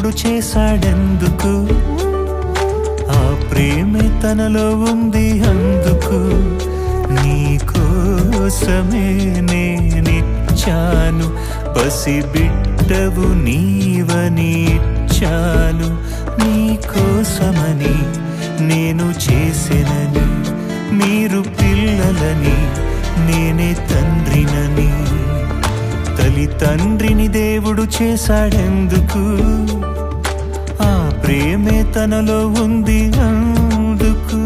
దేవుడు చేశాడెందుకు? ఆ ప్రేమే తనలో ఉంది అందుకు. నీ కోసమే నేనిచ్చాను, పసిబిడ్డవు నీవని ఇచ్చాను. నీ కోసమని నేను చేసెనని, మీరు పిల్లలని నేనే తండ్రినని. తల్లి తండ్రిని దేవుడు చేశాడెందుకు? ఆ ప్రేమే తనలో ఉంది అందుకు.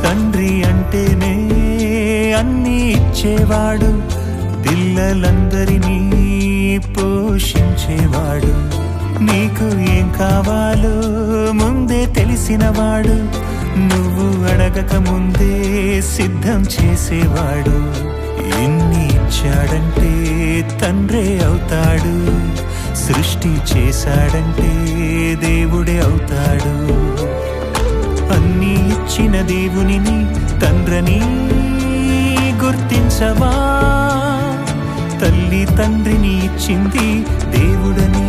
తండ్రి అంటేనే అన్నీ ఇచ్చేవాడు, పిల్లలందరినీ పోషించేవాడు. నీకు ఏం కావాలో ముందే తెలిసినవాడు, నువ్వు అడగక ముందే సిద్ధం చేసేవాడు. ఎన్ని ఇచ్చాడంటే తండ్రే అవుతాడు, సృష్టి చేశాడంటే దేవుడే అవుతాడు. అన్నీ ఇచ్చిన దేవునిని తండ్రిని గుర్తించవా? తల్లి తండ్రిని ఇచ్చింది దేవుడని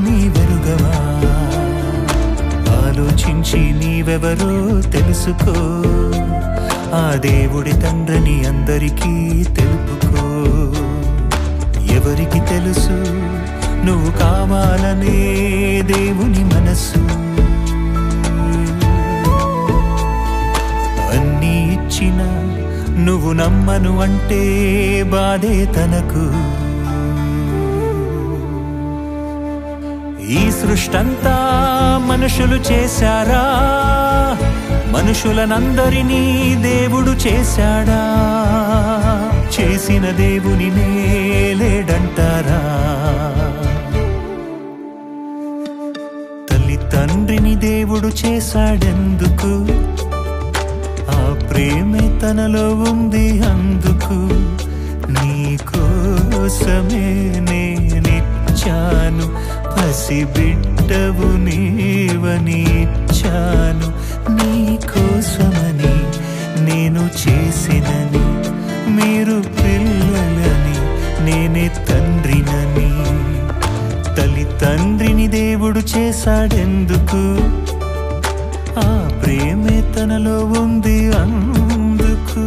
నీవెరుగవా? ఆలోచించి నీవెవరో తెలుసుకో, ఆ దేవుడి తండ్రిని అందరికీ తెలుపుకో. ఎవరికి తెలుసు నువ్వు కావాలనే దేవుని మనసు? అన్నీ ఇచ్చిన నువ్వు నమ్మను అంటే బాధే తనకు. ఈ సృష్టంతా మనుషులు చేశారా? మనుషులనందరినీ దేవుడు చేశాడా? చేసిన దేవుని లేడంటారా? తల్లి తండ్రిని దేవుడు చేశాడెందుకు? ఆ ప్రేమే తనలో ఉంది అందుకు. నీ కోసమే నేనిచ్చాను, పసిబిడ్డవు నీవని ఇచ్చాను. నీ కోసమని నేను చేసినని, మీరు పిల్లలని నేనే తండ్రినని. తల్లి తండ్రిని దేవుడు చేశాడెందుకు? ఆ ప్రేమే తనలో ఉంది అందుకు.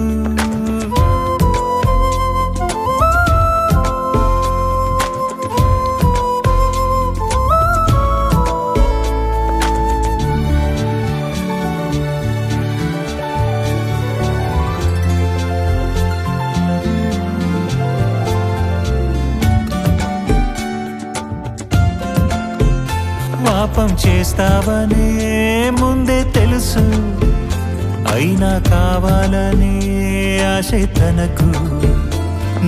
పాపం చేస్తావనే ముందే తెలుసు, అయినా కావాలనే ఆశ తనకు.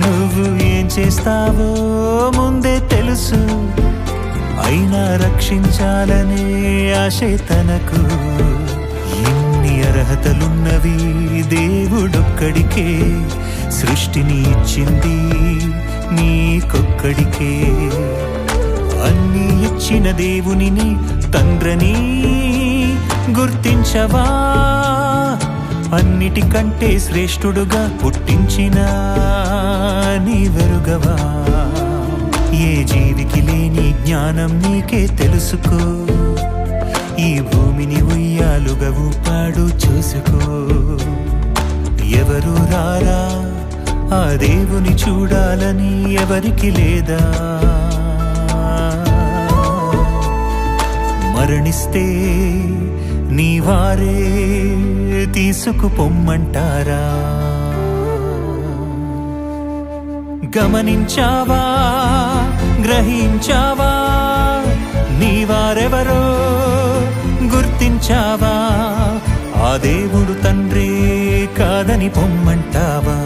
నువ్వు ఏం చేస్తావో ముందే తెలుసు, అయినా రక్షించాలనే ఆశ తనకు. ఎన్ని అర్హతలున్నవి దేవుడొక్కడికే, సృష్టిని ఇచ్చింది నీకొక్కడికే. అన్నీ ఇచ్చిన దేవునిని తండ్రిని గుర్తించవా? అన్నిటికంటే శ్రేష్ఠుడుగా పుట్టించిన నీవెరుగవా? ఏ జీవికి లేని జ్ఞానం నీకే తెలుసుకో, ఈ భూమిని ఉయ్యాలుగా ఊపాడు చూసుకో. ఎవరు రారా ఆ దేవుని చూడాలని ఎవరికి లేదా? మరణిస్తే నీ వారే తీసుకుపొమ్మంటారా? గమనించావా, గ్రహించావా? నీ వారెవరో గుర్తించావా? ఆ దేవుడు తండ్రే కాదని పొమ్మంటావా?